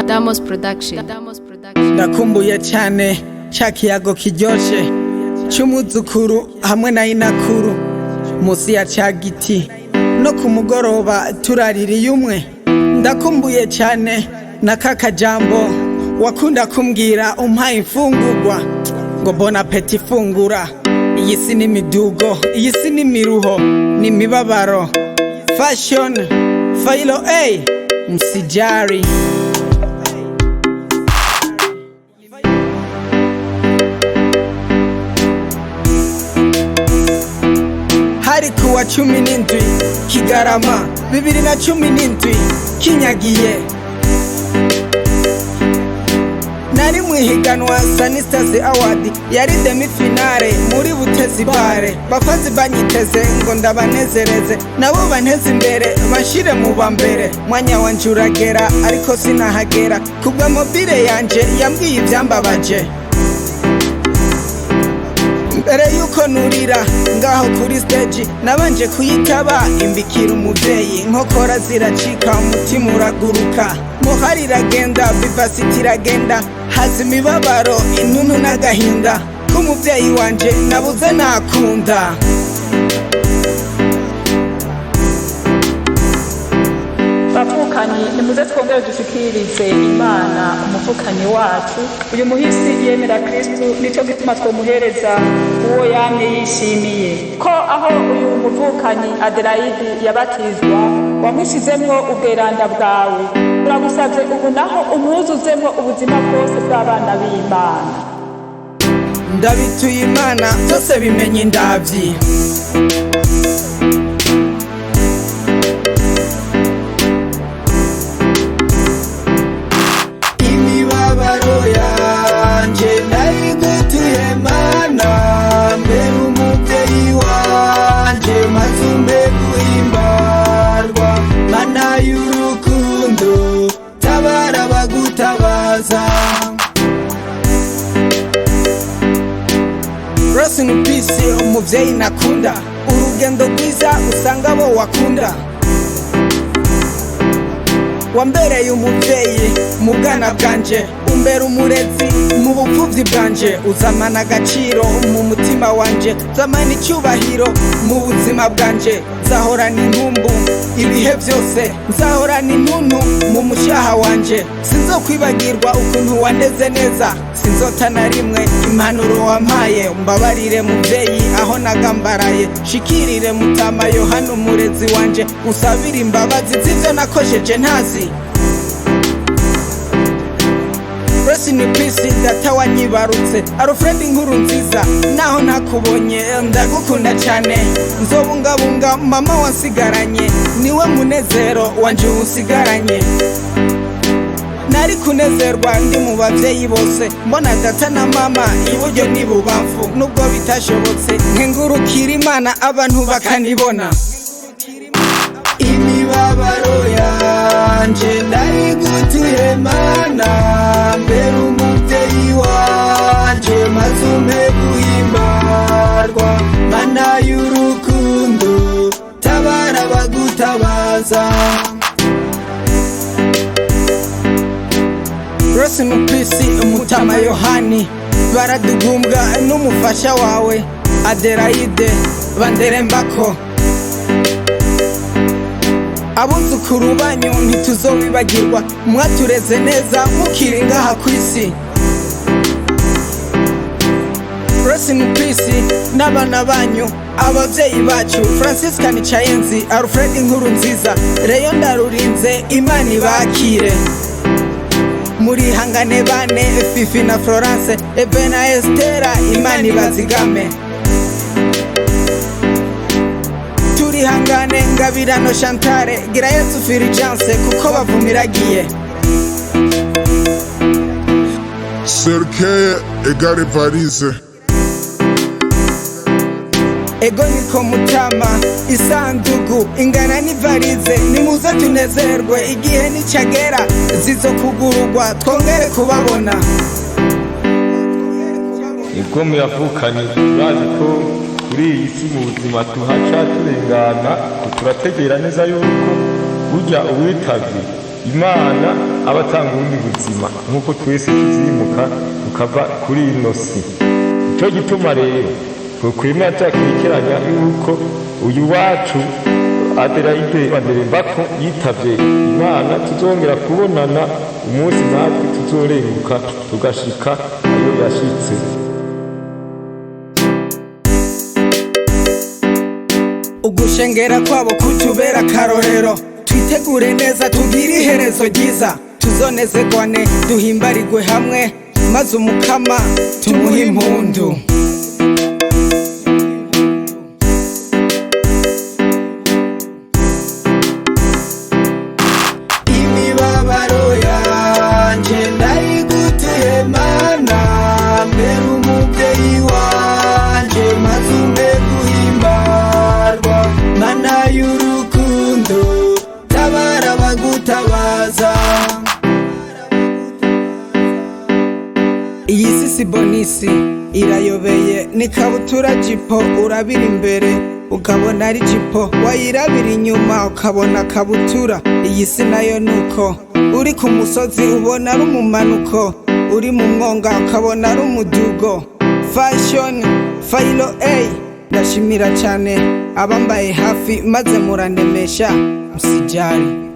Damos Production. Ndakumbuye cyane cya kiyago kiryoshe cy'umuzukuru hamwe na inakuru musi ya cya giti no ku mugoroba turaririye umwe. Ndakumbuye cyane na kakajambo wakunda kumbwira umpaye imfungurwa ngo bon appétit fungura. Iyi si ni midugo, iyi si ni miruho, ni mibabaro. Fashion FAILO-A msijari. Hari kuwa 17 Kigarama 2017 kinyagiye nari mwihiganwa Sanisters Award yari demi finale muri Butezi bare. Bafazi banyiteze ngo ndabanezereze nabo banteze imbere bashire mu bambere. Mwanya wanje uragera ariko sinahagera kubwa mobile yanje yambwiye ibyambabaje. Mbere yuko nurira ngaho kuri stage nabanje kuyitaba imbikira umuvyeyi. Nkokora ziracika umutima uraguruka, muhari iragenda vivacity iragenda, haza imibabaro inunu n'agahinda k'umuvyeyi wanje nabuze nakunda. Bavukanyi nimuze twongere dushikirize Imana umuvukanyi wacu. Uyu muhisi yemera Kristo, nico gituma twomuhereza uwo yamye yishimiye ko aho uyu muvukanyi Adelaide yabatizwa wamushizemwo ubweranda bwawe. Turagusavye ubu naho umwuzuzemwo ubuzima bwose bw'abana b'Imana. Ndabituye Imana byose bimenye indavyi. Rest in peace umuvyeyi nakunda, urugendo rwiza usanga bo wakunda. Wambereye umuvyeyi mu bwana bwanje, umbera umurezi mu bupfuvyi bwanje. Uzamana agaciro mu mutima wanje, zamana icyubahiro mu buzima bwanje. Nzahorana intumbu ibihe byose, nzahorana intuntu mu mushaha wanje. Sinzokwibagirwa ukuntu wandeze neza, sinzota na rimwe impanuro wampaye. Mbabarire muvyeyi aho nagambaraye, shikirire mutama Yohana umurezi wanje. Usabire imbabazi z'ivyo nakosheje ntazi. Rest in peace data wanyibarutse Alfred inkuru nziza, naho nakubonye ndagukunda cyane. Nzobungabunga mama wansigaranye, niwe munezero wanje usigaranye. Nari kunezerwa ndi mu bavyeyi bose, mbona data na mama iburyo n'ibubamfu. Nubwo bitashobotse nkengurukira Imana abantu bakanibona. Imibabaro yanje ndayigutuye Mana, mbere umuvyeyi wanje mazume guhimbarwa. Mana y'urukundo tabara bagutabaza. Rest in peace umutama Yohani, baradugumbwa n'umufasha wawe Adelaide banderembako. Abuzukuru banyu ntituzobibagirwa, mwatureze neza mukiri ngaha kw'isi. Rest in peace n'abana banyu abavyeyi bacu Francisca Nicayenzi, Alfred inkuru nziza, Reyo ndarurinze. Imana ibakire muri hangane bane, Fifi na Florence, Ebe na Estera. Imana ibazigame. Turihangane Ngabirano Chantare, gira Yesu Fulgence kuko bavumiragiye. Serkeye egare varize Ego niko mutama isandugu ingana n'ivarize. Nimuze tunezerwe igihe nicagera, zizo kugurugwa twongere kubabona. Ego muyavukanye turazi ko kuri iyi si mu buzima tuhaca turengana, turategera neza yuko burya uwitavye imana aba atanga ubundi buzima nk'uko twese tuzimuka tukava kuri ino si. Nicyo gituma rero twokwemera tuyakurikiranya yuko uyu wacu indirimbo yitavye imana tuzongera kubonana umunsi natwe tuzorenguka tugashika ayo yashitse. Ugushengera kwabo kutubera akarorero, twitegure neza tugire iherezo ryiza, tuzonezerwane duhimbarigwe hamwe, maze umukama tumuhe impundu. Imibabaro yanje ndayigutuye mana, mbere umuvyeyi wanje maze umpe guhimbarwa, mana y'urukundo tabara bagutabaza. Iyi si bonisi irayobeye, ni kabutura jipo urabira imbere ukabona ari jipo, wayirabira inyuma ukabona kabutura. Iyi si nayo nuko, uri ku musozi ubona ari umumanuko, uri mu mwonga ukabona ari umudugo. Fashion FAILO-A, ndashimira cyane abambaye hafi maze muranemesha, musijari.